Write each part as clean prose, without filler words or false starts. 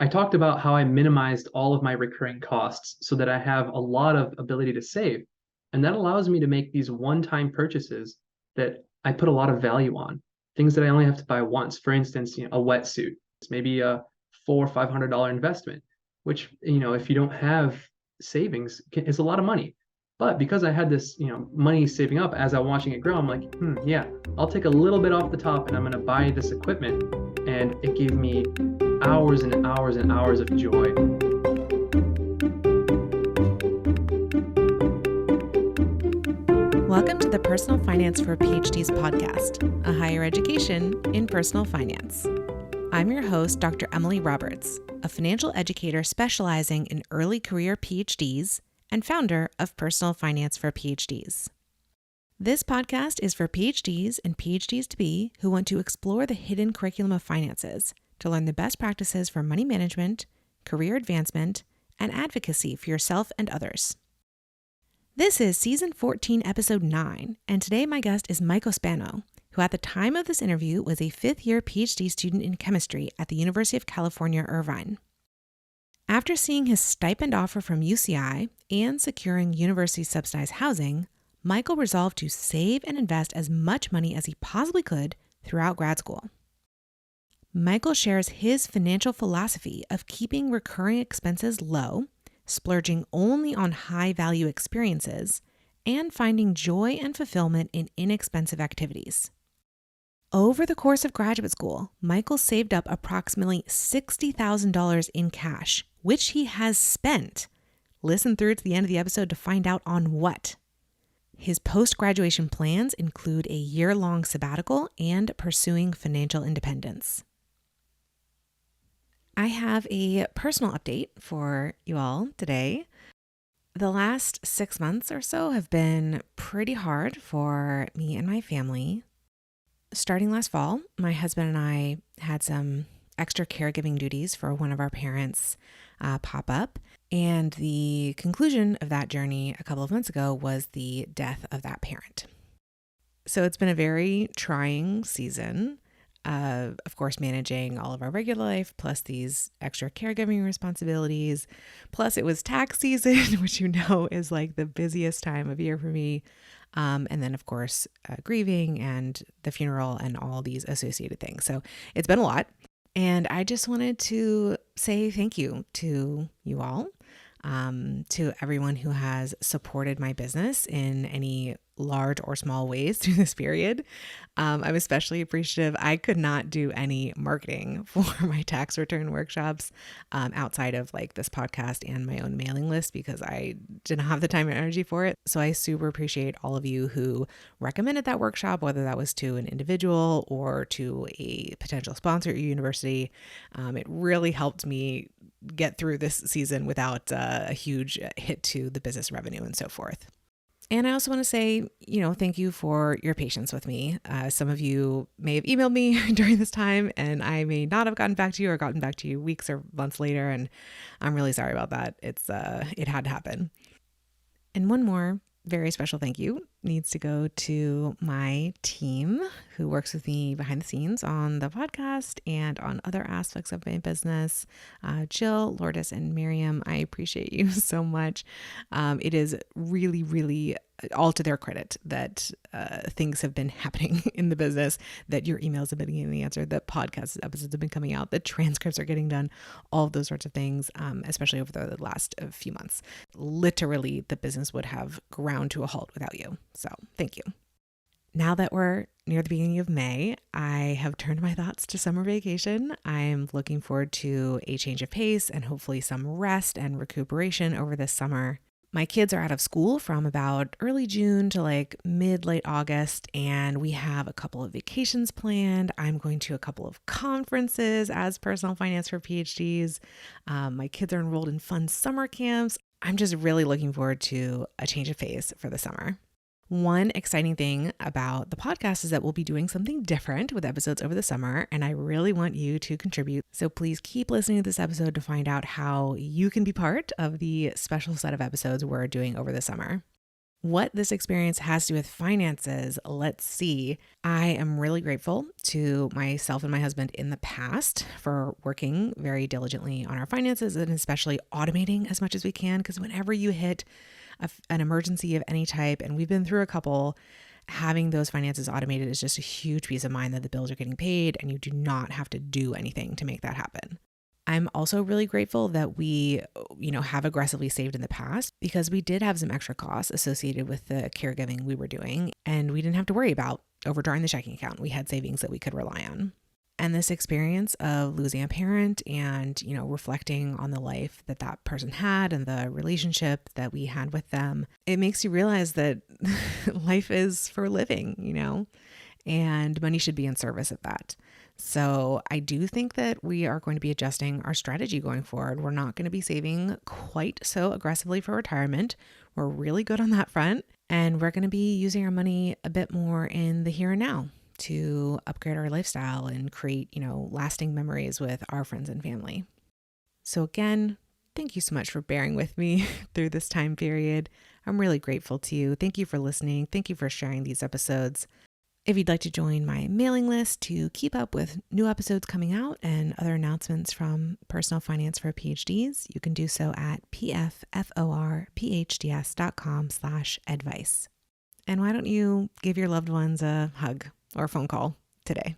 I talked about how I minimized all of my recurring costs so that I have a lot of ability to save. And that allows me to make these one-time purchases that I put a lot of value on, things that I only have to buy once. For instance, a wetsuit. It's maybe a $400 or $500 investment, which, if you don't have savings, is a lot of money. But because I had this, money saving up as I'm watching it grow, I'm like, yeah, I'll take a little bit off the top and I'm going to buy this equipment. And it gave me hours and hours and hours of joy. Welcome to the Personal Finance for PhDs podcast, a higher education in personal finance. I'm your host, Dr. Emily Roberts, a financial educator specializing in early career PhDs and founder of Personal Finance for PhDs. This podcast is for PhDs and PhDs-to-be who want to explore the hidden curriculum of finances to learn the best practices for money management, career advancement, and advocacy for yourself and others. This is Season 14, Episode 9, and today my guest is Michael Spano, who at the time of this interview was a fifth-year PhD student in chemistry at the University of California, Irvine. After seeing his stipend offer from UCI and securing university-subsidized housing, Michael resolved to save and invest as much money as he possibly could throughout grad school. Michael shares his financial philosophy of keeping recurring expenses low, splurging only on high-value experiences, and finding joy and fulfillment in inexpensive activities. Over the course of graduate school, Michael saved up approximately $60,000 in cash, which he has spent. Listen through to the end of the episode to find out on what. His post-graduation plans include a year-long sabbatical and pursuing financial independence. I have a personal update for you all today. The last 6 months or so have been pretty hard for me and my family. Starting last fall, my husband and I had some extra caregiving duties for one of our parents pop up. And the conclusion of that journey a couple of months ago was the death of that parent. So it's been a very trying season. Of course, managing all of our regular life, plus these extra caregiving responsibilities. Plus it was tax season, which is like the busiest time of year for me. And then of course, grieving and the funeral and all these associated things. So it's been a lot. And I just wanted to say thank you to you all, to everyone who has supported my business in any large or small ways through this period. I'm especially appreciative. I could not do any marketing for my tax return workshops outside of like this podcast and my own mailing list because I didn't have the time and energy for it. So I super appreciate all of you who recommended that workshop, whether that was to an individual or to a potential sponsor at your university. It really helped me get through this season without a huge hit to the business revenue and so forth. And I also want to say, thank you for your patience with me. Some of you may have emailed me during this time and I may not have gotten back to you or gotten back to you weeks or months later. And I'm really sorry about that. It had to happen. And one more very special thank you needs to go to my team who works with me behind the scenes on the podcast and on other aspects of my business. Jill, Lourdes, and Miriam, I appreciate you so much. It is really, really all to their credit that things have been happening in the business, that your emails have been getting the answer, that podcast episodes have been coming out, that transcripts are getting done, all of those sorts of things, especially over the last few months. Literally, the business would have ground to a halt without you. So thank you. Now that we're near the beginning of May, I have turned my thoughts to summer vacation. I'm looking forward to a change of pace and hopefully some rest and recuperation over this summer. My kids are out of school from about early June to like late August, and we have a couple of vacations planned. I'm going to a couple of conferences as Personal Finance for PhDs. My kids are enrolled in fun summer camps. I'm just really looking forward to a change of pace for the summer. One exciting thing about the podcast is that we'll be doing something different with episodes over the summer, and I really want you to contribute. So please keep listening to this episode to find out how you can be part of the special set of episodes we're doing over the summer. What this experience has to do with finances, let's see. I am really grateful to myself and my husband in the past for working very diligently on our finances and especially automating as much as we can. Because whenever you hit an emergency of any type, and we've been through a couple, having those finances automated is just a huge peace of mind that the bills are getting paid and you do not have to do anything to make that happen. I'm also really grateful that we, have aggressively saved in the past because we did have some extra costs associated with the caregiving we were doing, and we didn't have to worry about overdrawing the checking account. We had savings that we could rely on. And this experience of losing a parent and, reflecting on the life that that person had and the relationship that we had with them, it makes you realize that life is for living, and money should be in service of that. So I do think that we are going to be adjusting our strategy going forward. We're not going to be saving quite so aggressively for retirement. We're really good on that front. And we're going to be using our money a bit more in the here and now to upgrade our lifestyle and create, lasting memories with our friends and family. So again, thank you so much for bearing with me through this time period. I'm really grateful to you. Thank you for listening. Thank you for sharing these episodes. If you'd like to join my mailing list to keep up with new episodes coming out and other announcements from Personal Finance for PhDs, you can do so at pfforphds.com/advice. And why don't you give your loved ones a hug or a phone call today?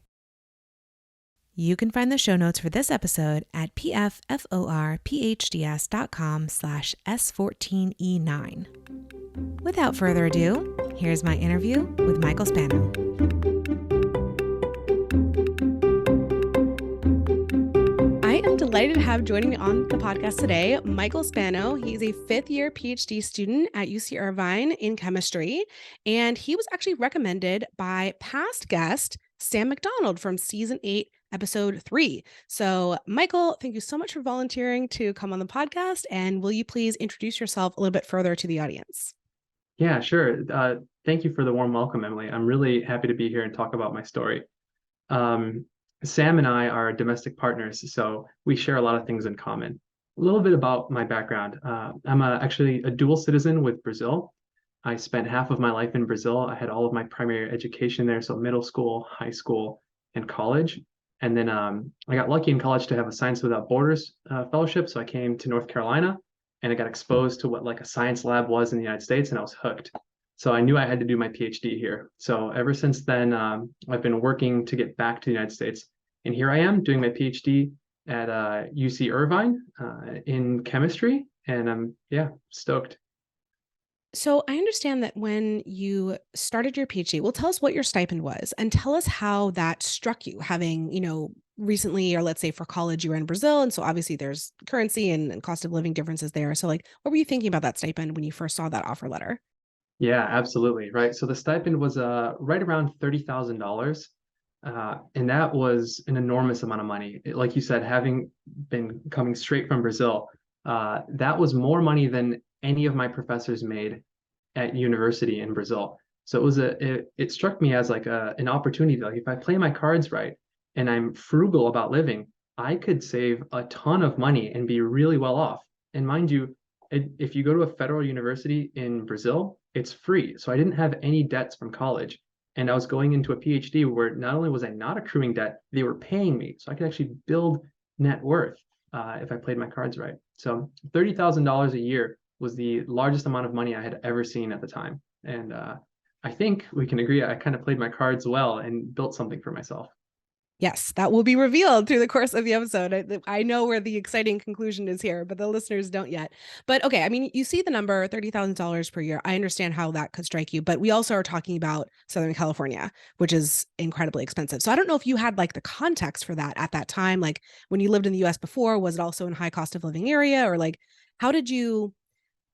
You can find the show notes for this episode at pfforphds.com/S14E9. Without further ado, here's my interview with Michael Spano. I am delighted to have joining me on the podcast today, Michael Spano. He's a fifth-year PhD student at UC Irvine in chemistry, and he was actually recommended by past guest Sam McDonald from season 8, episode 3. So, Michael, thank you so much for volunteering to come on the podcast, and will you please introduce yourself a little bit further to the audience? Yeah, sure. Thank you for the warm welcome, Emily. I'm really happy to be here and talk about my story. Sam and I are domestic partners, so we share a lot of things in common. A little bit about my background. I'm actually a dual citizen with Brazil. I spent half of my life in Brazil. I had all of my primary education there, so middle school, high school, and college. And then I got lucky in college to have a Science Without Borders fellowship, so I came to North Carolina and I got exposed to what like a science lab was in the United States, and I was hooked. So I knew I had to do my PhD here. So ever since then, I've been working to get back to the United States. And here I am doing my PhD at UC Irvine in chemistry. And I'm, stoked. So I understand that when you started your PhD, well, tell us what your stipend was and tell us how that struck you having, recently, or let's say for college, you were in Brazil. And so obviously there's currency and cost of living differences there. So like, what were you thinking about that stipend when you first saw that offer letter? Yeah, absolutely. Right. So the stipend was right around $30,000. And that was an enormous amount of money. Like you said, having been coming straight from Brazil, that was more money than any of my professors made at university in Brazil. So it struck me as like an opportunity. Like if I play my cards right and I'm frugal about living, I could save a ton of money and be really well off. And mind you, if you go to a federal university in Brazil, it's free. So I didn't have any debts from college. And I was going into a PhD where not only was I not accruing debt, they were paying me. So I could actually build net worth if I played my cards right. So $30,000 a year was the largest amount of money I had ever seen at the time. And I think we can agree I kind of played my cards well and built something for myself. Yes, that will be revealed through the course of the episode. I know where the exciting conclusion is here, but the listeners don't yet. But okay, I mean, you see the number $30,000 per year. I understand how that could strike you, but we also are talking about Southern California, which is incredibly expensive. So I don't know if you had like the context for that at that time. Like when you lived in the US before, was it also in high cost of living area, or like how did you,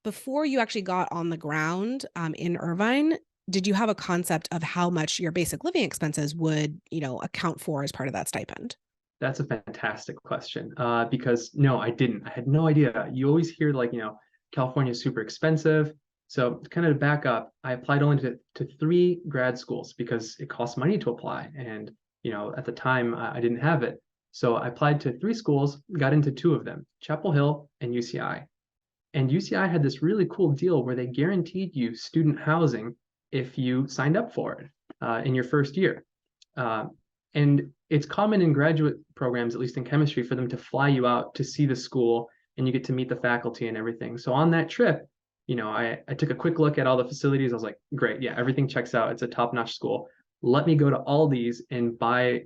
before you actually got on the ground in Irvine, did you have a concept of how much your basic living expenses would, account for as part of that stipend? That's a fantastic question because no, I didn't. I had no idea. You always hear like, California is super expensive. So kind of to back up, I applied only to 3 grad schools because it costs money to apply. And, at the time I didn't have it. So I applied to 3 schools, got into 2 of them, Chapel Hill and UCI. And UCI had this really cool deal where they guaranteed you student housing if you signed up for it in your first year. Uh, and it's common in graduate programs, at least in chemistry, for them to fly you out to see the school and you get to meet the faculty and everything. So on that trip, I took a quick look at all the facilities. I was like, great, yeah, everything checks out. It's a top-notch school. Let me go to Aldi's and buy,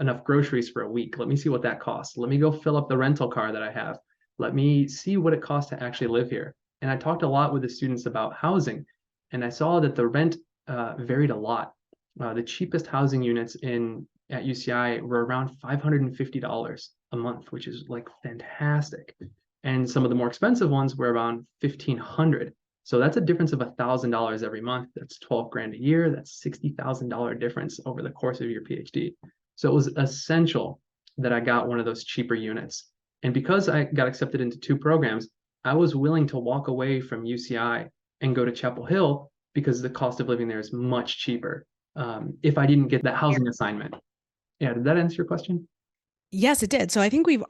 enough groceries for a week. Let me see what that costs. Let me go fill up the rental car that I have. Let me see what it costs to actually live here. And I talked a lot with the students about housing, and I saw that the rent varied a lot. The cheapest housing units at UCI were around $550 a month, which is like fantastic. And some of the more expensive ones were around 1,500. So that's a difference of $1,000 every month. That's 12 grand a year. That's $60,000 difference over the course of your PhD. So it was essential that I got one of those cheaper units. And because I got accepted into two programs, I was willing to walk away from UCI and go to Chapel Hill because the cost of living there is much cheaper if I didn't get that housing assignment. Yeah, did that answer your question? Yes, it did. So I think if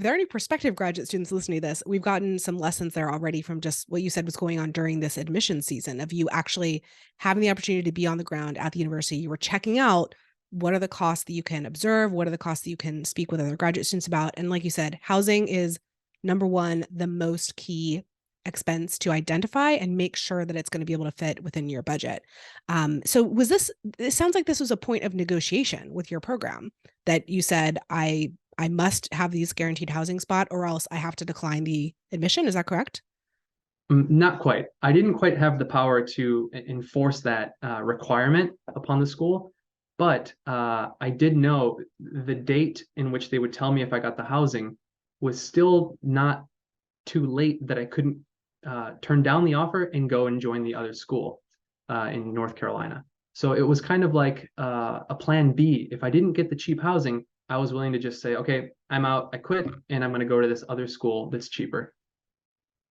there are any prospective graduate students listening to this, we've gotten some lessons there already from just what you said was going on during this admission season of you actually having the opportunity to be on the ground at the university. You were checking out what are the costs that you can observe, what are the costs that you can speak with other graduate students about. And like you said, housing is number one, the most key expense to identify and make sure that it's going to be able to fit within your budget. So it sounds like this was a point of negotiation with your program that you said, I must have these guaranteed housing spot or else I have to decline the admission. Is that correct? Not quite. I didn't quite have the power to enforce that requirement upon the school, but I did know the date in which they would tell me if I got the housing was still not too late that I couldn't turn down the offer and go and join the other school in North Carolina. So it was kind of like a plan B. If I didn't get the cheap housing, I was willing to just say, okay, I'm out, I quit, and I'm going to go to this other school that's cheaper.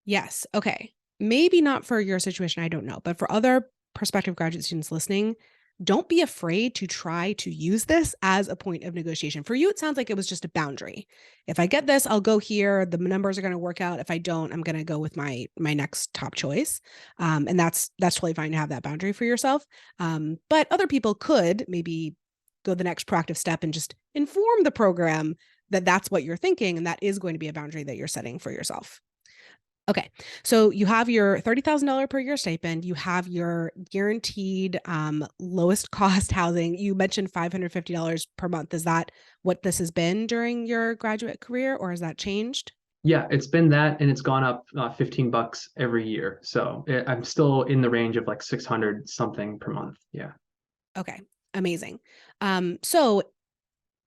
Yes. Okay. Maybe not for your situation, I don't know, but for other prospective graduate students listening, don't be afraid to try to use this as a point of negotiation. For you, it sounds like it was just a boundary. If I get this, I'll go here. The numbers are going to work out. If I don't, I'm going to go with my next top choice. And that's totally fine to have that boundary for yourself. But other people could maybe go the next proactive step and just inform the program that that's what you're thinking, and that is going to be a boundary that you're setting for yourself. Okay. So you have your $30,000 per year stipend. You have your guaranteed lowest cost housing. You mentioned $550 per month. Is that what this has been during your graduate career, or has that changed? Yeah, it's been that, and it's gone up $15 every year. So I'm still in the range of like 600 something per month. Yeah. Okay. Amazing. So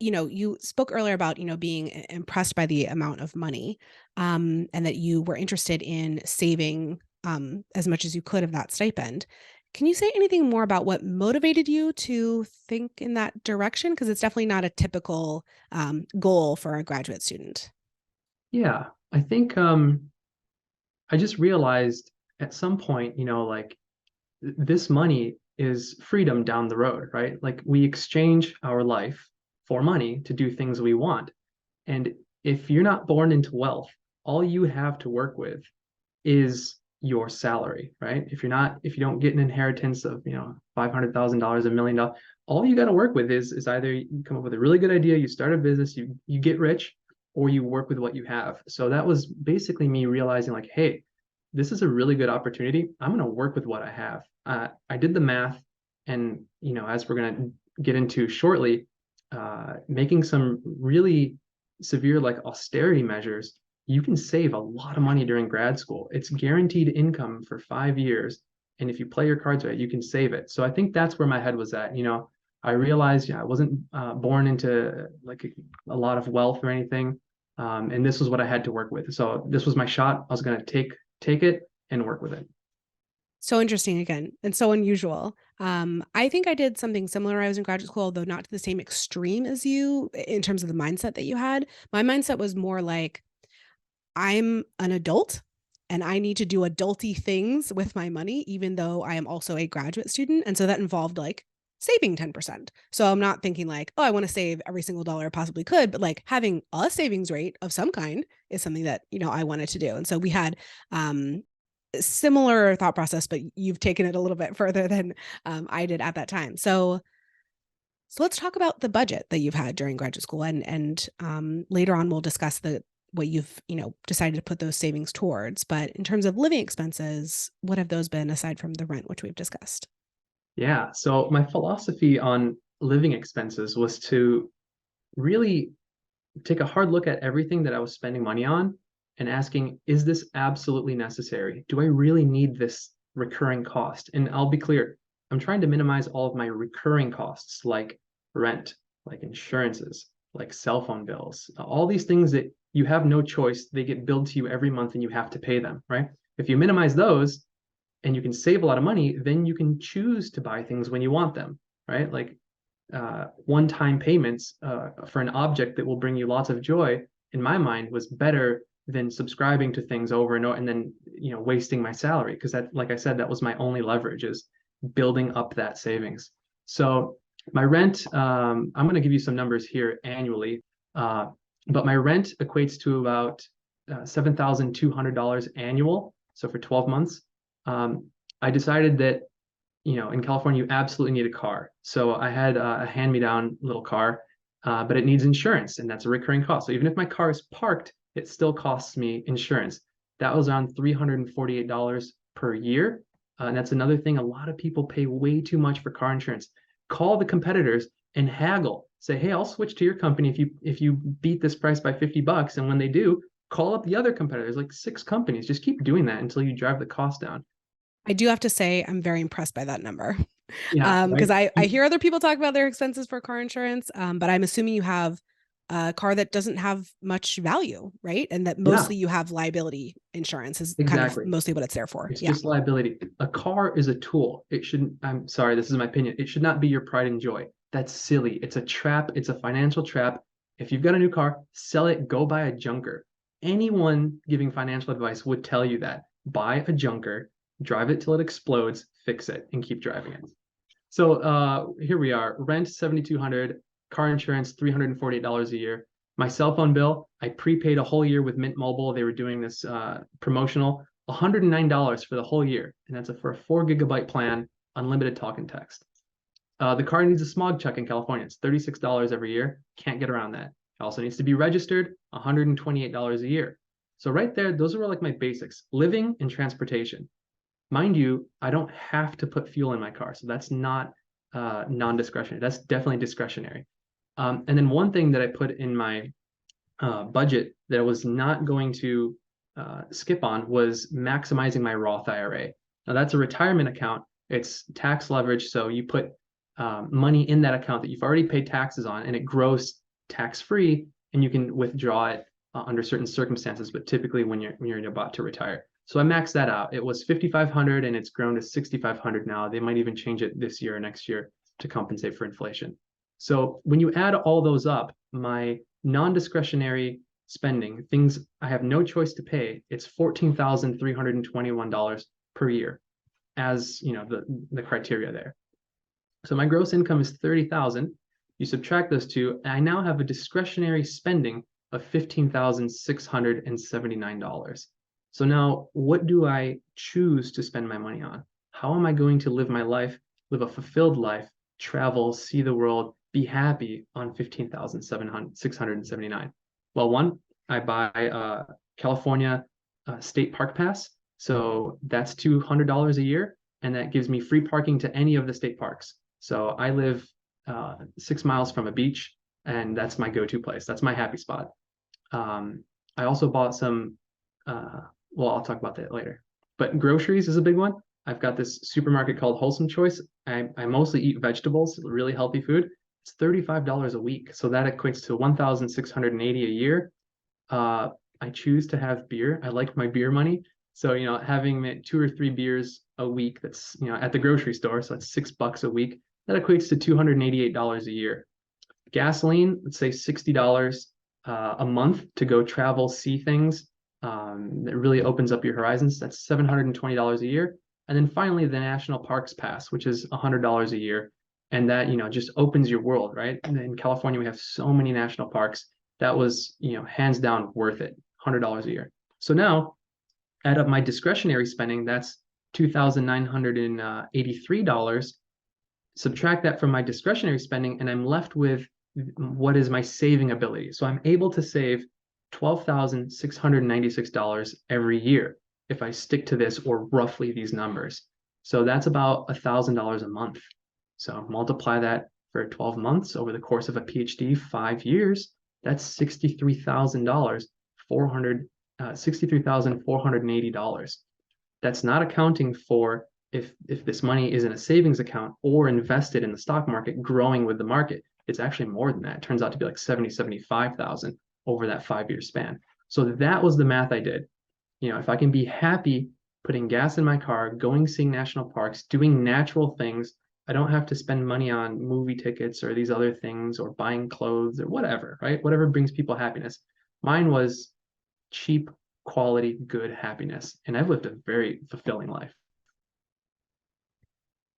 you spoke earlier about, being impressed by the amount of money, and that you were interested in saving as much as you could of that stipend. Can you say anything more about what motivated you to think in that direction? Because it's definitely not a typical goal for a graduate student. Yeah. I think I just realized at some point, like this money is freedom down the road, right? Like we exchange our life for money to do things we want. And if you're not born into wealth, all you have to work with is your salary, right? If you don't get an inheritance of, $500,000, $1 million, all you got to work with is either you come up with a really good idea, you start a business, you get rich, or you work with what you have. So that was basically me realizing like, hey, this is a really good opportunity. I'm going to work with what I have. I did the math, and as we're going to get into shortly, making some really severe like austerity measures, you can save a lot of money during grad school. It's guaranteed income for 5 years. And if you play your cards right, you can save it. So I think that's where my head was at. I realized I wasn't born into like a lot of wealth or anything. And this was what I had to work with. So this was my shot. I was going to take it and work with it. So interesting again, and so unusual. I think I did something similar when I was in graduate school, though not to the same extreme as you in terms of the mindset that you had. My mindset was more like, I'm an adult and I need to do adulty things with my money, even though I am also a graduate student. And so that involved like saving 10%. So I'm not thinking like, oh, I want to save every single dollar I possibly could, but like having a savings rate of some kind is something that, I wanted to do. And so we had similar thought process, but you've taken it a little bit further than I did at that time. So let's talk about the budget that you've had during graduate school, and later on we'll discuss the what you've decided to put those savings towards. But in terms of living expenses, what have those been aside from the rent, which we've discussed? Yeah. So my philosophy on living expenses was to really take a hard look at everything that I was spending money on and asking, is this absolutely necessary? Do I really need this recurring cost? And I'll be clear, I'm trying to minimize all of my recurring costs like rent, like insurances, like cell phone bills, all these things that you have no choice. They get billed to you every month and you have to pay them, right? If you minimize those and you can save a lot of money, then you can choose to buy things when you want them, right? Like one-time payments for an object that will bring you lots of joy, in my mind, was better than subscribing to things over and over and then wasting my salary, because that, like I said, that was my only leverage, is building up that savings. So my rent, I'm going to give you some numbers here annually, but my rent equates to about $7,200 annual. So for 12 months, I decided that in California, you absolutely need a car. So I had a hand-me-down little car, but it needs insurance, and that's a recurring cost. So even if my car is parked, it still costs me insurance. That was around $348 per year. And that's another thing. A lot of people pay way too much for car insurance. Call the competitors and haggle. Say, hey, I'll switch to your company if you beat this price by $50. And when they do, call up the other competitors, like 6 companies. Just keep doing that until you drive the cost down. I do have to say I'm very impressed by that number. Yeah, Because right. I hear other people talk about their expenses for car insurance, but I'm assuming you have a car that doesn't have much value, right? And that Yeah, mostly you have liability insurance is kind of exactly. mostly what it's there for. It's Yeah. just liability. A car is a tool. It shouldn't, I'm sorry, this is my opinion. It should not be your pride and joy. That's silly. It's a trap. It's a financial trap. If you've got a new car, sell it, go buy a junker. Anyone giving financial advice would tell you that. Buy a junker, drive it till it explodes, fix it, and keep driving it. So here we are. Rent 7,200, car insurance $348 a year. My cell phone bill, I prepaid a whole year with Mint Mobile. They were doing this promotional, $109 for the whole year, and that's for a 4 GB plan, unlimited talk and text. The car needs a smog check in California. It's $36 every year. Can't get around that. It also needs to be registered, $128 a year. So right there, those are like my basics: living and transportation. Mind you, I don't have to put fuel in my car, so that's not non-discretionary. That's definitely discretionary. And then one thing that I put in my budget that I was not going to skip on was maximizing my Roth IRA. Now that's a retirement account. It's tax leverage, so you put money in that account that you've already paid taxes on, and it grows tax-free, and you can withdraw it under certain circumstances, but typically when you're about to retire. So I maxed that out. It was 5,500 and it's grown to 6,500 now. They might even change it this year or next year to compensate for inflation. So when you add all those up, my non-discretionary spending, things I have no choice to pay, it's $14,321 per year as the criteria there. So my gross income is 30,000. You subtract those two, and I now have a discretionary spending of $15,679. So now, what do I choose to spend my money on? How am I going to live my life, live a fulfilled life, travel, see the world, be happy on 15,679? Well, one, I buy California State Park Pass. So that's $200 a year, and that gives me free parking to any of the state parks. So I live 6 miles from a beach, and that's my go-to place. That's my happy spot. I also bought some well, I'll talk about that later. But groceries is a big one. I've got this supermarket called Wholesome Choice. I mostly eat vegetables, really healthy food. It's $35 a week. So that equates to 1,680 a year. I choose to have beer. I like my beer money. So, having 2 or 3 beers a week, that's, at the grocery store. So that's $6 a week. That equates to $288 a year. Gasoline, let's say $60 a month to go travel, see things. That really opens up your horizons. That's $720 a year. And then finally, the National Parks Pass, which is $100 a year. And that, just opens your world, right? And in California, we have so many national parks. That was, hands down worth it, $100 a year. So now add up my discretionary spending, that's $2,983. Subtract that from my discretionary spending, and I'm left with what is my saving ability. So I'm able to save $12,696 every year if I stick to this, or roughly these numbers. So that's about $1,000 a month. So multiply that for 12 months over the course of a PhD, 5 years, that's $63,400, $63,480. That's not accounting for if this money is in a savings account or invested in the stock market, growing with the market. It's actually more than that. It turns out to be like 75,000 over that 5-year span. So that was the math I did. If I can be happy putting gas in my car, going seeing national parks, doing natural things, I don't have to spend money on movie tickets or these other things or buying clothes or whatever, right? Whatever brings people happiness. Mine was cheap, quality, good happiness. And I've lived a very fulfilling life.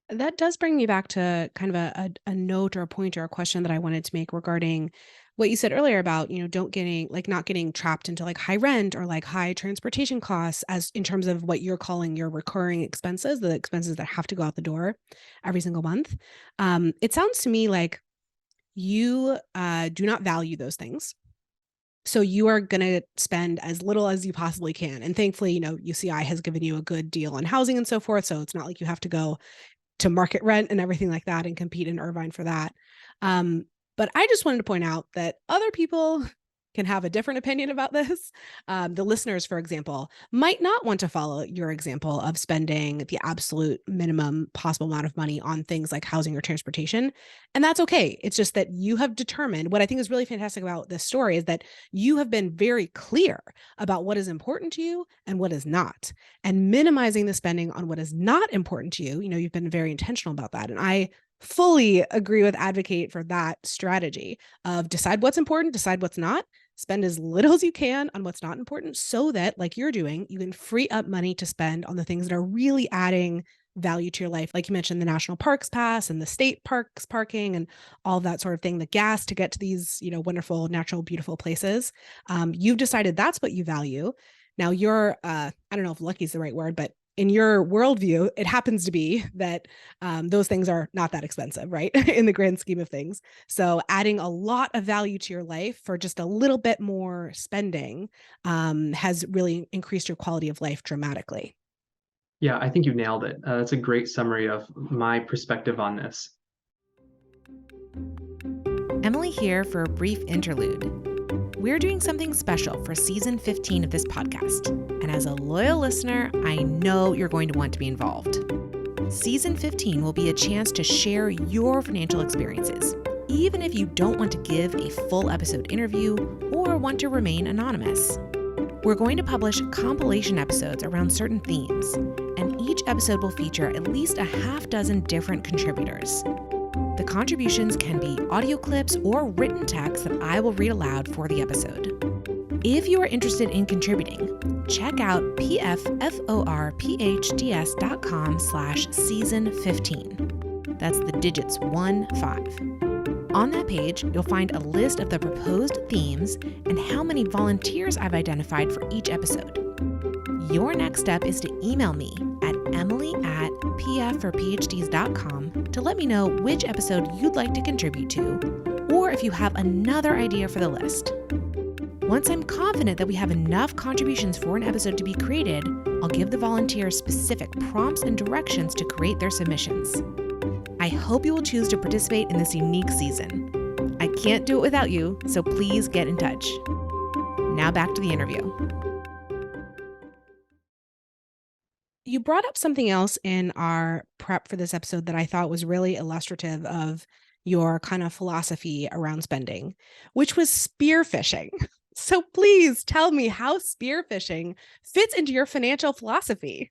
That does bring me back to kind of a note or a point or a question that I wanted to make regarding what you said earlier about, not getting trapped into like high rent or like high transportation costs, as in terms of what you're calling your recurring expenses, the expenses that have to go out the door every single month. It sounds to me like you do not value those things. So you are going to spend as little as you possibly can. And thankfully, UCI has given you a good deal on housing and so forth. So it's not like you have to go to market rent and everything like that and compete in Irvine for that. But I just wanted to point out that other people can have a different opinion about this. The listeners, for example, might not want to follow your example of spending the absolute minimum possible amount of money on things like housing or transportation. And that's okay. It's just that you have determined, what I think is really fantastic about this story is that you have been very clear about what is important to you and what is not, and minimizing the spending on what is not important to you. You've been very intentional about that. And I fully agree with advocate for that strategy of decide what's important, decide what's not, spend as little as you can on what's not important, so that, like you're doing, you can free up money to spend on the things that are really adding value to your life. Like you mentioned, the national parks pass and the state parks parking and all that sort of thing, the gas to get to these, wonderful, natural, beautiful places. You've decided that's what you value. Now you're, I don't know if lucky is the right word, but in your worldview, it happens to be that those things are not that expensive, right? In the grand scheme of things. So adding a lot of value to your life for just a little bit more spending has really increased your quality of life dramatically. Yeah, I think you nailed it. That's a great summary of my perspective on this. Emily here for a brief interlude. We're doing something special for season 15 of this podcast, and as a loyal listener, I know you're going to want to be involved. Season 15 will be a chance to share your financial experiences, even if you don't want to give a full episode interview or want to remain anonymous. We're going to publish compilation episodes around certain themes, and each episode will feature at least a half dozen different contributors. The contributions can be audio clips or written text that I will read aloud for the episode. If you are interested in contributing, check out pfforphds.com/season15. That's the digits 15. On that page, you'll find a list of the proposed themes and how many volunteers I've identified for each episode. Your next step is to email me at emily@pfforphds.com to let me know which episode you'd like to contribute to, or if you have another idea for the list. Once I'm confident that we have enough contributions for an episode to be created, I'll give the volunteers specific prompts and directions to create their submissions. I hope you will choose to participate in this unique season. I can't do it without you, so please get in touch. Now back to the interview. You brought up something else in our prep for this episode that I thought was really illustrative of your kind of philosophy around spending, which was spearfishing. So please tell me how spearfishing fits into your financial philosophy.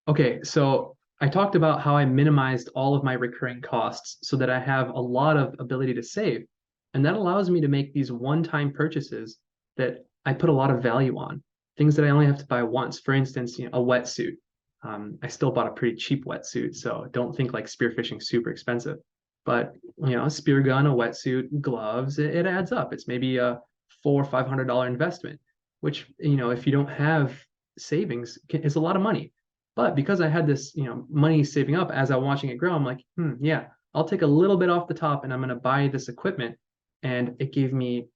Okay, so I talked about how I minimized all of my recurring costs so that I have a lot of ability to save. And that allows me to make these one-time purchases that I put a lot of value on, things that I only have to buy once. For instance, a wetsuit. I still bought a pretty cheap wetsuit, so don't think like spearfishing super expensive. But a spear gun, a wetsuit, gloves, it adds up. It's maybe a $400 or $500 investment, which if you don't have savings, is a lot of money. But because I had this money saving up as I'm watching it grow, I'm like, yeah, I'll take a little bit off the top and I'm going to buy this equipment. And it gave me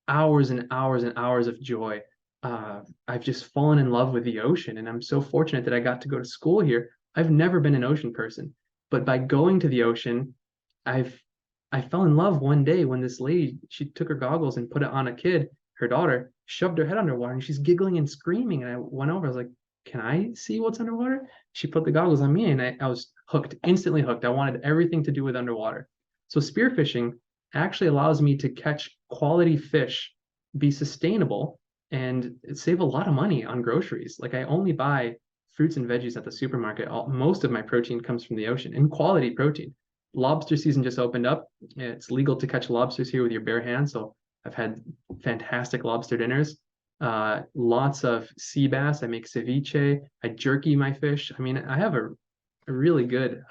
hours and hours and hours of joy. I've just fallen in love with the ocean, and I'm so fortunate that I got to go to school here. I've never been an ocean person, but by going to the ocean, I've I fell in love one day when this lady, she took her goggles and put it on a kid, her daughter, shoved her head underwater, and she's giggling and screaming. And I went over, I was like, can I see what's underwater? She put the goggles on me, and I was hooked, instantly hooked. I wanted everything to do with underwater. So spearfishing actually allows me to catch quality fish, be sustainable, and save a lot of money on groceries. Like I only buy fruits and veggies at the supermarket. Most of my protein comes from the ocean, and quality protein. Lobster season just opened up. It's legal to catch lobsters here with your bare hands. So I've had fantastic lobster dinners. Lots of sea bass. I make ceviche. I jerky my fish. I mean, I have a really good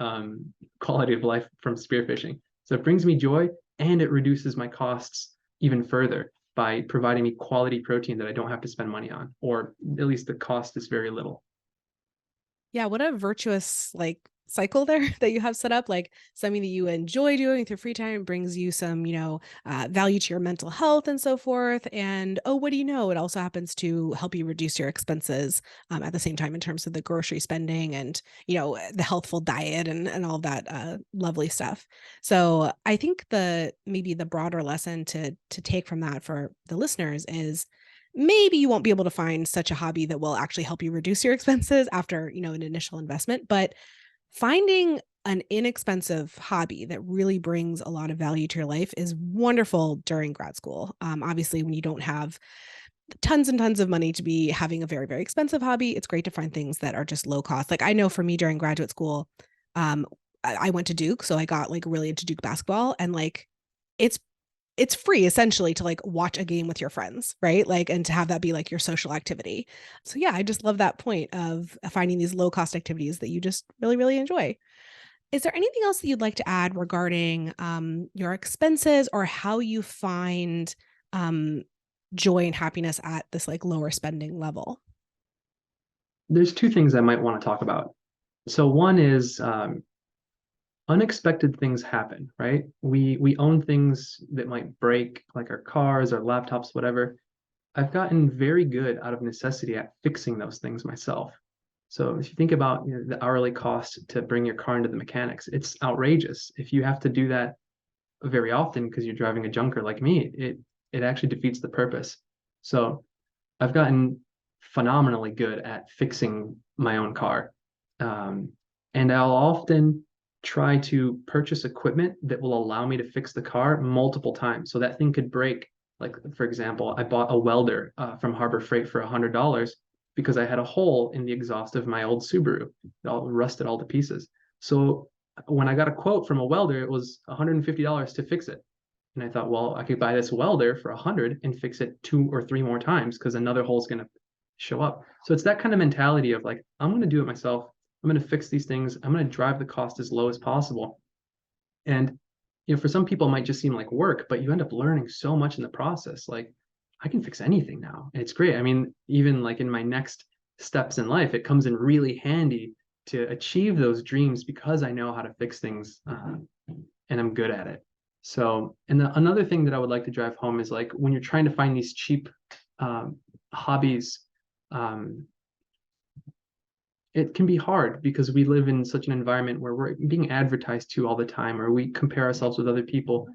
quality of life from spearfishing. So it brings me joy, and it reduces my costs even further by providing me quality protein that I don't have to spend money on, or at least the cost is very little. Yeah, what a virtuous cycle there that you have set up. Like something that you enjoy doing with your free time brings you some, value to your mental health and so forth. And oh, what do you know? It also happens to help you reduce your expenses at the same time in terms of the grocery spending and the healthful diet and all of that lovely stuff. So I think maybe the broader lesson to take from that for the listeners is maybe you won't be able to find such a hobby that will actually help you reduce your expenses after, an initial investment, but finding an inexpensive hobby that really brings a lot of value to your life is wonderful during grad school. Obviously, when you don't have tons and tons of money to be having a very, very expensive hobby, it's great to find things that are just low cost. Like I know for me during graduate school, I went to Duke, so I got really into Duke basketball, and it's it's free essentially to watch a game with your friends, right? And to have that be your social activity. So yeah, I just love that point of finding these low cost activities that you just really, really enjoy. Is there anything else that you'd like to add regarding your expenses or how you find um, joy and happiness at this lower spending level? There's two things I might want to talk about. So one is unexpected things happen, right? We own things that might break, like our cars, our laptops, whatever. I've gotten very good out of necessity at fixing those things myself. So if you think about the hourly cost to bring your car into the mechanics, it's outrageous. If you have to do that very often because you're driving a junker like me, it actually defeats the purpose. So I've gotten phenomenally good at fixing my own car. And I'll often try to purchase equipment that will allow me to fix the car multiple times. So that thing could break. Like, for example, I bought a welder from Harbor Freight for $100 because I had a hole in the exhaust of my old Subaru. It all rusted all to pieces. So when I got a quote from a welder, it was $150 to fix it. And I thought, well, I could buy this welder for 100 and fix it 2 or 3 more times because another hole is going to show up. So it's that kind of mentality of I'm going to do it myself. I'm going to fix these things. I'm going to drive the cost as low as possible. And for some people, it might just seem like work, but you end up learning so much in the process. I can fix anything now, and it's great. I mean, even in my next steps in life, it comes in really handy to achieve those dreams because I know how to fix things, and I'm good at it. So, and another thing that I would like to drive home is when you're trying to find these cheap hobbies, it can be hard because we live in such an environment where we're being advertised to all the time, or we compare ourselves with other people.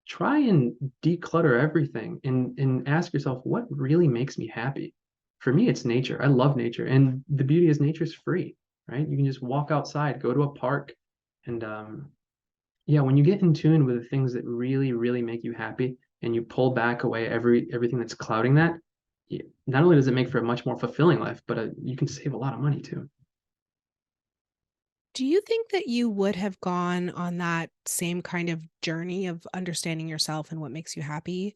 Try and declutter everything and ask yourself, what really makes me happy? For me, it's nature. I love nature. And the beauty is nature's free, right? You can just walk outside, go to a park. And yeah, when you get in tune with the things that really, really make you happy and you pull back away everything that's clouding that, not only does it make for a much more fulfilling life, but you can save a lot of money too. Do you think that you would have gone on that same kind of journey of understanding yourself and what makes you happy,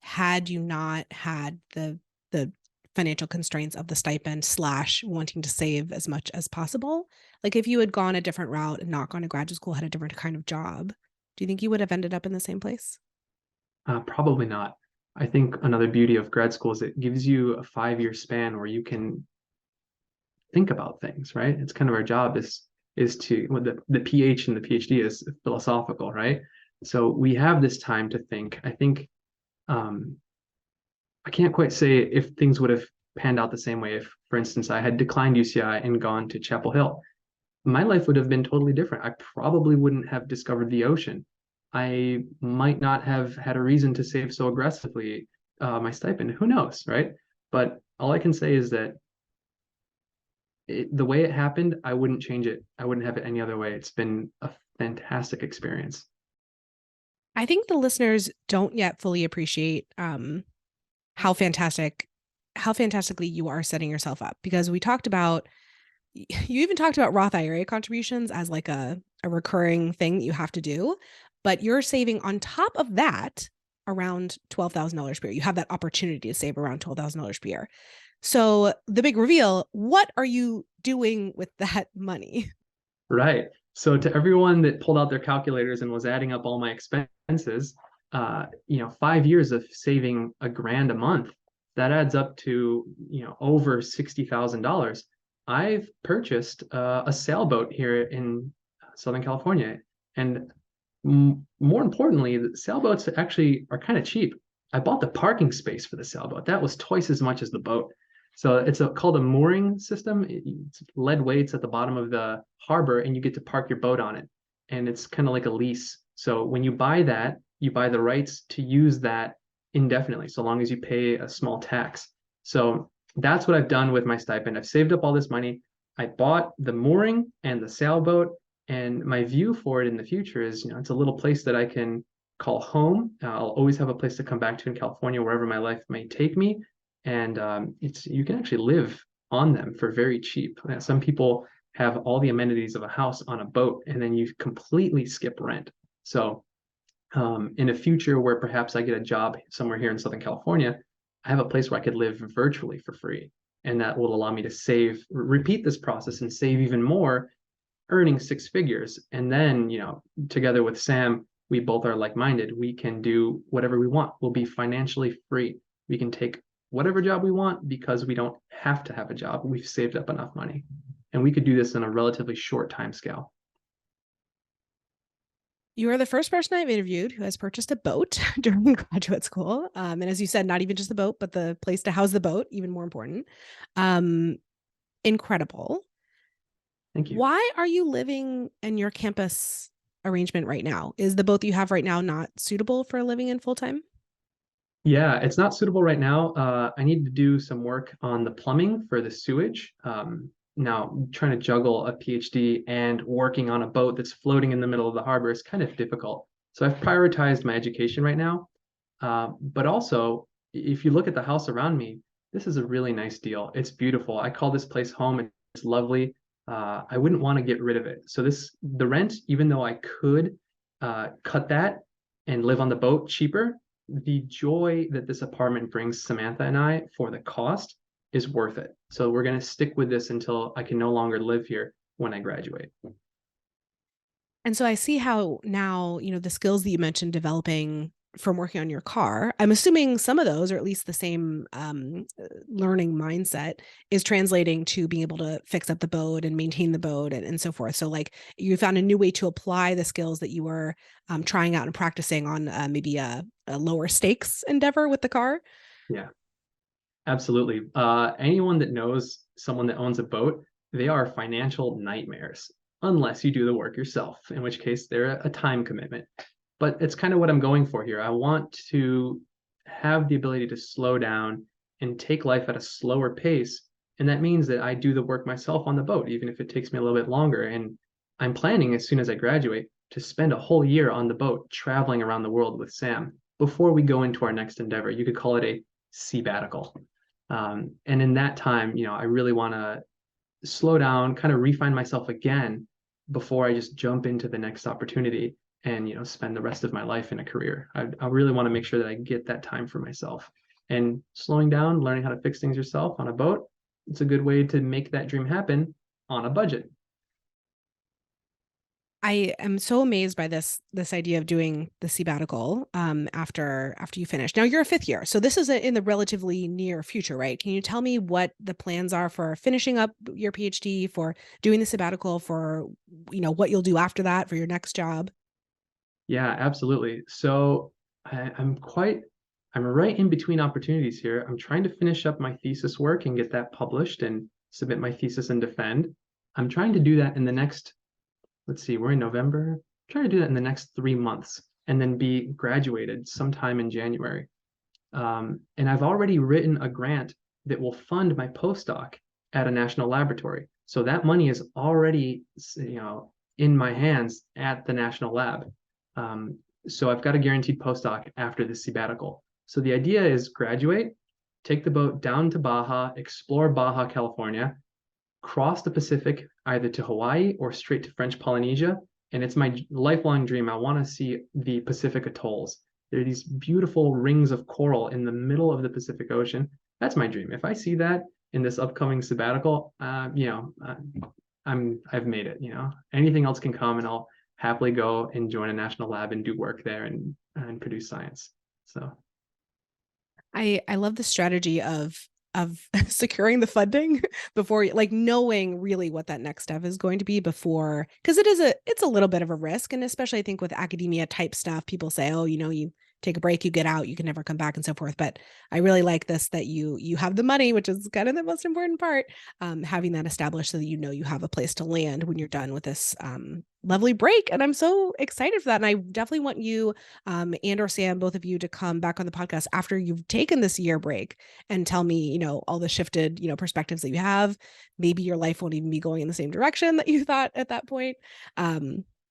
had you not had the financial constraints of the stipend / wanting to save as much as possible? Like if you had gone a different route and not gone to graduate school, had a different kind of job, do you think you would have ended up in the same place? Probably not. I think another beauty of grad school is it gives you a 5-year span where you can think about things, right? It's kind of our job is to well, the PH and the PhD is philosophical, right? So we have this time to think. I think um, I can't quite say if things would have panned out the same way if, for instance, I had declined UCI and gone to Chapel Hill. My life would have been totally different. I probably wouldn't have discovered the ocean. I might not have had a reason to save so aggressively my stipend. Who knows, right? But all I can say is that the way it happened, I wouldn't change it. I wouldn't have it any other way. It's been a fantastic experience. I think the listeners don't yet fully appreciate how fantastically you are setting yourself up, because we talked about you even talked about Roth IRA contributions as like a recurring thing that you have to do, but you're saving on top of that around $12,000 per year. You have that opportunity to save around $12,000 per year. So the big reveal, what are you doing with that money? Right. So to everyone that pulled out their calculators and was adding up all my expenses, 5 years of saving $1,000 a month, that adds up to, over $60,000. I've purchased a sailboat here in Southern California. And more importantly, the sailboats actually are kind of cheap. I bought the parking space for the sailboat. That was twice as much as the boat. So it's called a mooring system. It's lead weights at the bottom of the harbor, and you get to park your boat on it. And it's kind of like a lease. So when you buy that, you buy the rights to use that indefinitely, so long as you pay a small tax. So that's what I've done with my stipend. I've saved up all this money. I bought the mooring and the sailboat, and my view for it in the future is, it's a little place that I can call home. I'll always have a place to come back to in California, wherever my life may take me. And you can actually live on them for very cheap. Some people have all the amenities of a house on a boat, and then you completely skip rent. So in a future where perhaps I get a job somewhere here in Southern California, I have a place where I could live virtually for free. And that will allow me to repeat this process and save even more, earning 6 figures. And then, together with Sam, we both are like-minded. We can do whatever we want. We'll be financially free. We can take whatever job we want because we don't have to have a job. We've saved up enough money. And we could do this in a relatively short time scale. You are the first person I've interviewed who has purchased a boat during graduate school. And as you said, not even just the boat, but the place to house the boat, even more important. Incredible. Thank you. Why are you living in your campus arrangement right now? Is the boat that you have right now not suitable for living in full time? Yeah, it's not suitable right now. I need to do some work on the plumbing for the sewage. Now, trying to juggle a PhD and working on a boat that's floating in the middle of the harbor is kind of difficult. So I've prioritized my education right now. But also, if you look at the house around me, this is a really nice deal. It's beautiful. I call this place home. It's lovely. I wouldn't want to get rid of it. So the rent, even though I could cut that and live on the boat cheaper, the joy that this apartment brings Samantha and I for the cost is worth it. So we're going to stick with this until I can no longer live here when I graduate. And so I see how now, the skills that you mentioned developing from working on your car, I'm assuming some of those, or at least the same learning mindset, is translating to being able to fix up the boat and maintain the boat and so forth. So like you found a new way to apply the skills that you were trying out and practicing on maybe a lower stakes endeavor with the car. Yeah, absolutely. Anyone that knows someone that owns a boat, they are financial nightmares, unless you do the work yourself, in which case they're a time commitment. But it's kind of what I'm going for here. I want to have the ability to slow down and take life at a slower pace. And that means that I do the work myself on the boat, even if it takes me a little bit longer. And I'm planning, as soon as I graduate, to spend a whole year on the boat traveling around the world with Sam before we go into our next endeavor. You could call it a Seabattical. And in that time, I really want to slow down, kind of refine myself again before I just jump into the next opportunity and spend the rest of my life in a career. I really want to make sure that I get that time for myself. And slowing down, learning how to fix things yourself on a boat, it's a good way to make that dream happen on a budget. I am so amazed by this idea of doing the sabbatical after you finish. Now you're a fifth year, so this is in the relatively near future, right? Can you tell me what the plans are for finishing up your PhD, for doing the sabbatical, for what you'll do after that for your next job? Yeah, absolutely. So I'm right in between opportunities here. I'm trying to finish up my thesis work and get that published and submit my thesis and defend. I'm trying to do that in the next, let's see, we're in November. I'm trying to do that in the next 3 months and then be graduated sometime in January. And I've already written a grant that will fund my postdoc at a national laboratory. So that money is already, in my hands at the national lab. So I've got a guaranteed postdoc after the sabbatical. So the idea is graduate, take the boat down to Baja, explore Baja, California, cross the Pacific either to Hawaii or straight to French Polynesia. And it's my lifelong dream. I want to see the Pacific atolls. There are these beautiful rings of coral in the middle of the Pacific Ocean. That's my dream. If I see that in this upcoming sabbatical, I've made it. Anything else can come, and I'll happily go and join a national lab and do work there and produce science. So I love the strategy of securing the funding before, like, knowing really what that next step is going to be before, because it's a little bit of a risk. And especially I think with academia type stuff, people say, oh, you take a break, you get out, you can never come back and so forth. But I really like this, that you have the money, which is kind of the most important part, having that established so that you have a place to land when you're done with this lovely break. And I'm so excited for that. And I definitely want you and or Sam, both of you, to come back on the podcast after you've taken this year break and tell me, all the shifted, perspectives that you have. Maybe your life won't even be going in the same direction that you thought at that point.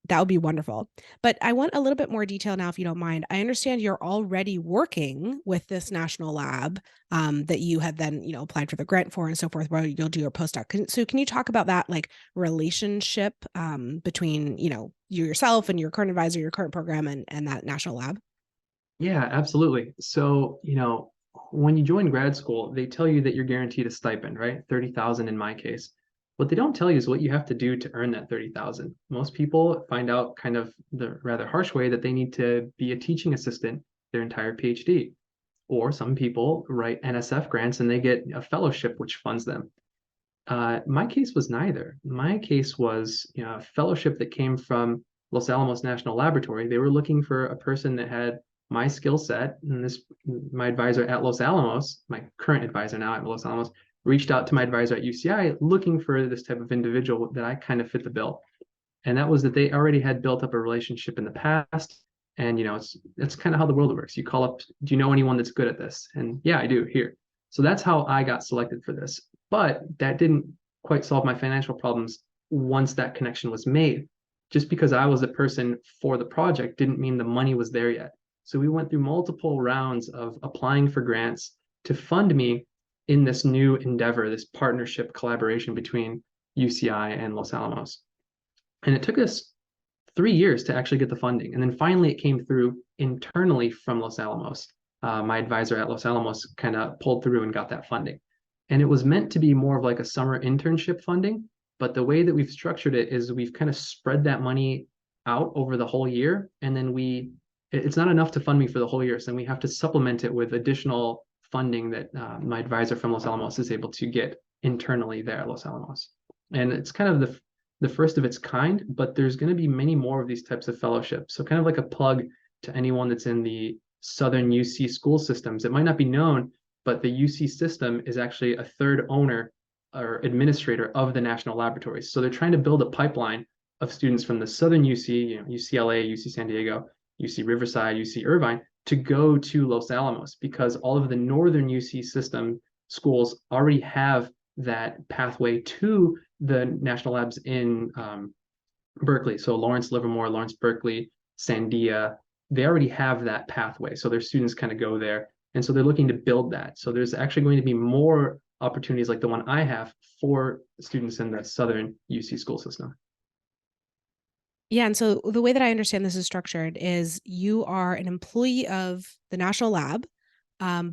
That would be wonderful. But I want a little bit more detail now, if you don't mind. I understand you're already working with this national lab that you had then, applied for the grant for and so forth, where you'll do your postdoc. So can you talk about that, like, relationship between, you yourself and your current advisor, your current program, and that national lab? yeah, absolutely. So, when you join grad school, they tell you that you're guaranteed a stipend, right? 30,000 in my case. What they don't tell you is what you have to do to earn that 30,000. Most people find out kind of the rather harsh way that they need to be a teaching assistant their entire PhD. Or some people write NSF grants and they get a fellowship which funds them. My case was neither. My case was, a fellowship that came from Los Alamos National Laboratory. They were looking for a person that had my skill set, and my advisor at Los Alamos, my current advisor now at Los Alamos, reached out to my advisor at UCI looking for this type of individual that I kind of fit the bill. And that was that they already had built up a relationship in the past. And it's kind of how the world works. You call up, do you know anyone that's good at this? And yeah, I do, here. So that's how I got selected for this. But that didn't quite solve my financial problems once that connection was made. Just because I was the person for the project didn't mean the money was there yet. So we went through multiple rounds of applying for grants to fund me in this new endeavor, this partnership collaboration between UCI and Los Alamos. And it took us 3 years to actually get the funding. And then finally it came through internally from Los Alamos. My advisor at Los Alamos kind of pulled through and got that funding. And it was meant to be more of like a summer internship funding. But the way that we've structured it is we've kind of spread that money out over the whole year. And then it's not enough to fund me for the whole year. So then we have to supplement it with additional funding that my advisor from Los Alamos is able to get internally there at Los Alamos. And it's kind of the first of its kind, but there's going to be many more of these types of fellowships. So kind of like a plug to anyone that's in the Southern UC school systems. It might not be known, but the UC system is actually a third owner or administrator of the national laboratories. So they're trying to build a pipeline of students from the Southern UC, UCLA, UC San Diego, UC Riverside, UC Irvine, to go to Los Alamos, because all of the Northern UC system schools already have that pathway to the national labs in Berkeley. So Lawrence Livermore, Lawrence Berkeley, Sandia, they already have that pathway. So their students kind of go there. And so they're looking to build that. So there's actually going to be more opportunities like the one I have for students in the Southern UC school system. Yeah. And so the way that I understand this is structured is you are an employee of the national lab.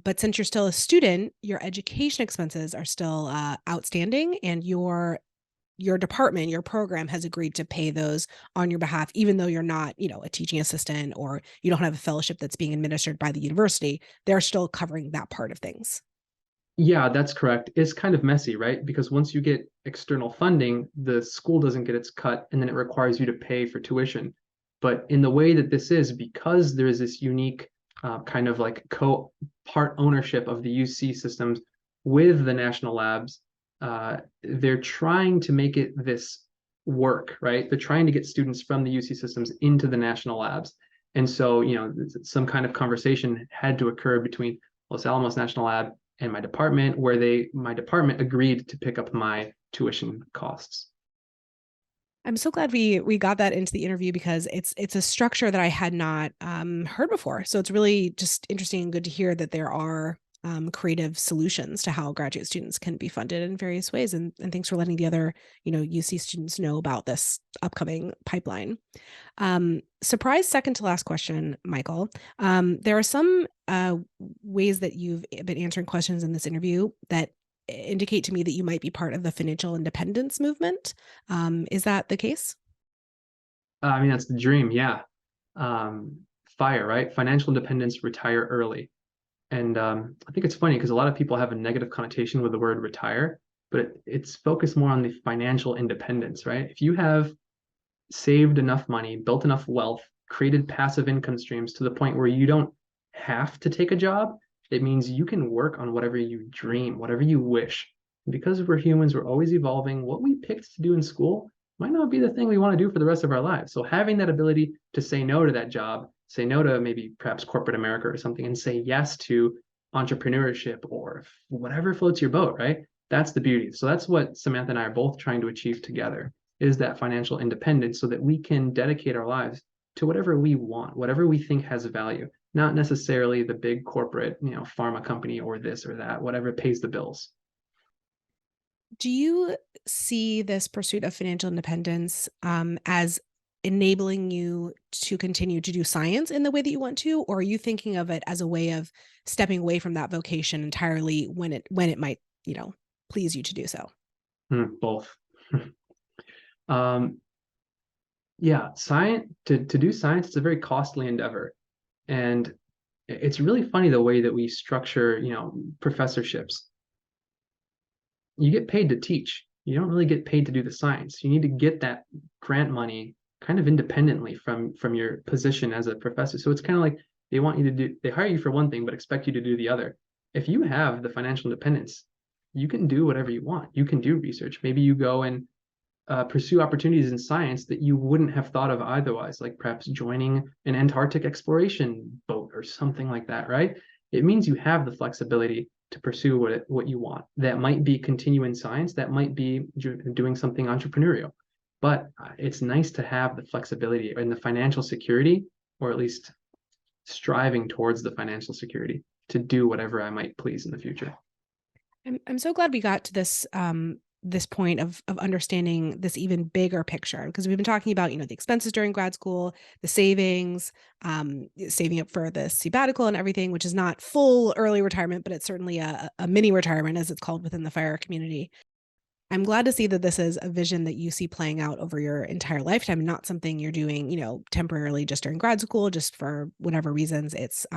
But since you're still a student, your education expenses are still outstanding, and your department, your program has agreed to pay those on your behalf, even though you're not, a teaching assistant or you don't have a fellowship that's being administered by the university. They're still covering that part of things. Yeah, that's correct. It's kind of messy, right? Because once you get external funding, the school doesn't get its cut, and then it requires you to pay for tuition. But in the way that this is, because there is this unique kind of like part ownership of the UC systems with the national labs, they're trying to make it this work, right? They're trying to get students from the UC systems into the national labs. And so, some kind of conversation had to occur between Los Alamos National Lab and my department, where my department agreed to pick up my tuition costs. I'm so glad we got that into the interview, because it's a structure that I had not heard before. So it's really just interesting and good to hear that there are creative solutions to how graduate students can be funded in various ways. And thanks for letting the other UC students know about this upcoming pipeline. Surprise second to last question, Michael. There are some ways that you've been answering questions in this interview that indicate to me that you might be part of the financial independence movement. Is that the case? I mean, that's the dream. Yeah. FIRE, right? Financial independence, retire early. And I think it's funny because a lot of people have a negative connotation with the word retire, but it's focused more on the financial independence, right? If you have saved enough money, built enough wealth, created passive income streams to the point where you don't have to take a job, it means you can work on whatever you dream, whatever you wish. And because we're humans, we're always evolving. What we picked to do in school might not be the thing we want to do for the rest of our lives. So having that ability to say no to that job, say no to maybe perhaps corporate America or something, and say yes to entrepreneurship or whatever floats your boat, right? That's the beauty. So that's what Samantha and I are both trying to achieve together, is that financial independence so that we can dedicate our lives to whatever we want, whatever we think has value, not necessarily the big corporate, pharma company or this or that, whatever pays the bills. Do you see this pursuit of financial independence as enabling you to continue to do science in the way that you want to, or are you thinking of it as a way of stepping away from that vocation entirely when it might, please you to do so? Both. Yeah, science to do science, it's a very costly endeavor. And it's really funny the way that we structure, professorships. You get paid to teach. You don't really get paid to do the science. You need to get that grant money kind of independently from your position as a professor. So it's kind of like they hire you for one thing, but expect you to do the other. If you have the financial independence, you can do whatever you want. You can do research. Maybe you go and pursue opportunities in science that you wouldn't have thought of otherwise, like perhaps joining an Antarctic exploration boat or something like that, right? It means you have the flexibility to pursue what you want. That might be continue in science, that might be doing something entrepreneurial. But it's nice to have the flexibility and the financial security, or at least striving towards the financial security to do whatever I might please in the future. I'm so glad we got to this point of understanding this even bigger picture, because we've been talking about, the expenses during grad school, the savings, saving up for the sabbatical and everything, which is not full early retirement, but it's certainly a mini retirement, as it's called within the FIRE community. I'm glad to see that this is a vision that you see playing out over your entire lifetime, not something you're doing, temporarily just during grad school, just for whatever reasons. It's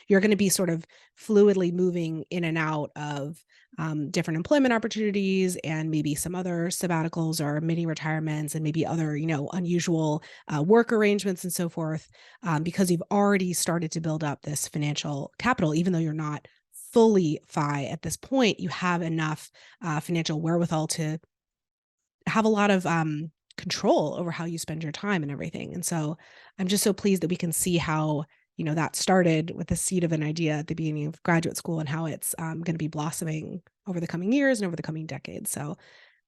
you're going to be sort of fluidly moving in and out of different employment opportunities, and maybe some other sabbaticals or mini retirements, and maybe other, unusual work arrangements and so forth, because you've already started to build up this financial capital. Even though you're not fully FI at this point, you have enough financial wherewithal to have a lot of control over how you spend your time and everything. And so I'm just so pleased that we can see how, that started with the seed of an idea at the beginning of graduate school, and how it's going to be blossoming over the coming years and over the coming decades.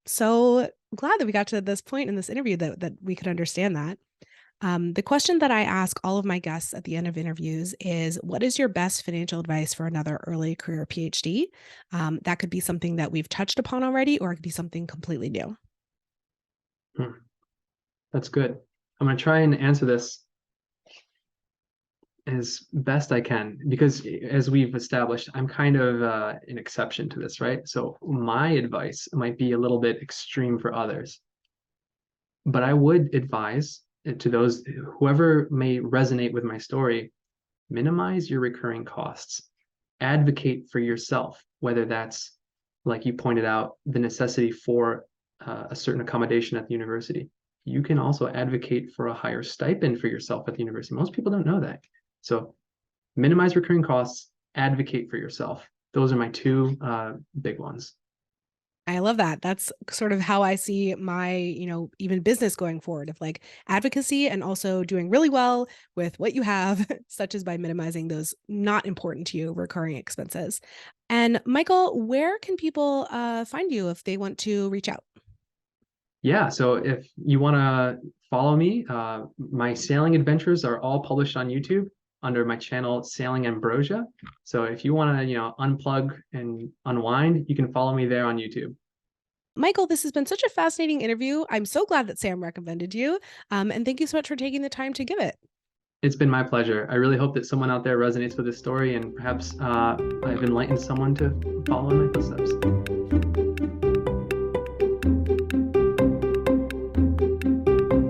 So glad that we got to this point in this interview that we could understand that. The question that I ask all of my guests at the end of interviews is, what is your best financial advice for another early career PhD? That could be something that we've touched upon already, or it could be something completely new. That's good. I'm going to try and answer this as best I can, because as we've established, I'm kind of an exception to this, right? So my advice might be a little bit extreme for others, but I would advise to those whoever may resonate with my story, minimize your recurring costs. Advocate for yourself, whether that's, like you pointed out, the necessity for a certain accommodation at the university. You can also advocate for a higher stipend for yourself at the university. Most people don't know that. So minimize recurring costs, advocate for yourself. Those are my two big ones. I love that. That's sort of how I see my, even business going forward, of like advocacy and also doing really well with what you have, such as by minimizing those not important to you recurring expenses. And Michael, where can people find you if they want to reach out? Yeah, so if you want to follow me, my sailing adventures are all published on YouTube under my channel Sailing Ambrosia. So if you want to, unplug and unwind, you can follow me there on YouTube. Michael, this has been such a fascinating interview. I'm so glad that Sam recommended you. And thank you so much for taking the time to give it. It's been my pleasure. I really hope that someone out there resonates with this story, and perhaps I've enlightened someone to follow in my footsteps.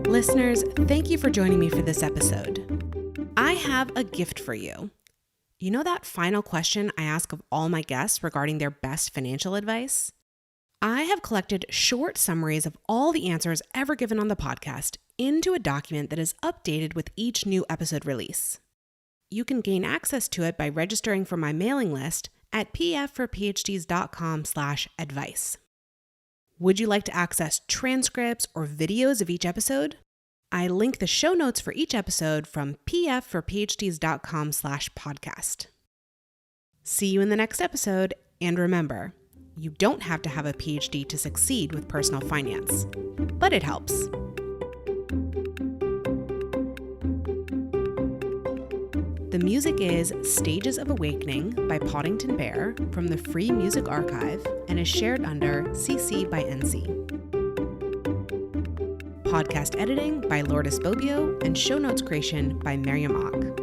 Listeners, thank you for joining me for this episode. I have a gift for you. You know that final question I ask of all my guests regarding their best financial advice? I have collected short summaries of all the answers ever given on the podcast into a document that is updated with each new episode release. You can gain access to it by registering for my mailing list at pfforphds.com/advice. Would you like to access transcripts or videos of each episode? I link the show notes for each episode from pfforphds.com/podcast. See you in the next episode, and remember, you don't have to have a PhD to succeed with personal finance, but it helps. The music is Stages of Awakening by Poddington Bear from the Free Music Archive and is shared under CC by NC. Podcast editing by Lourdes Bobbio and show notes creation by Miriam Ock.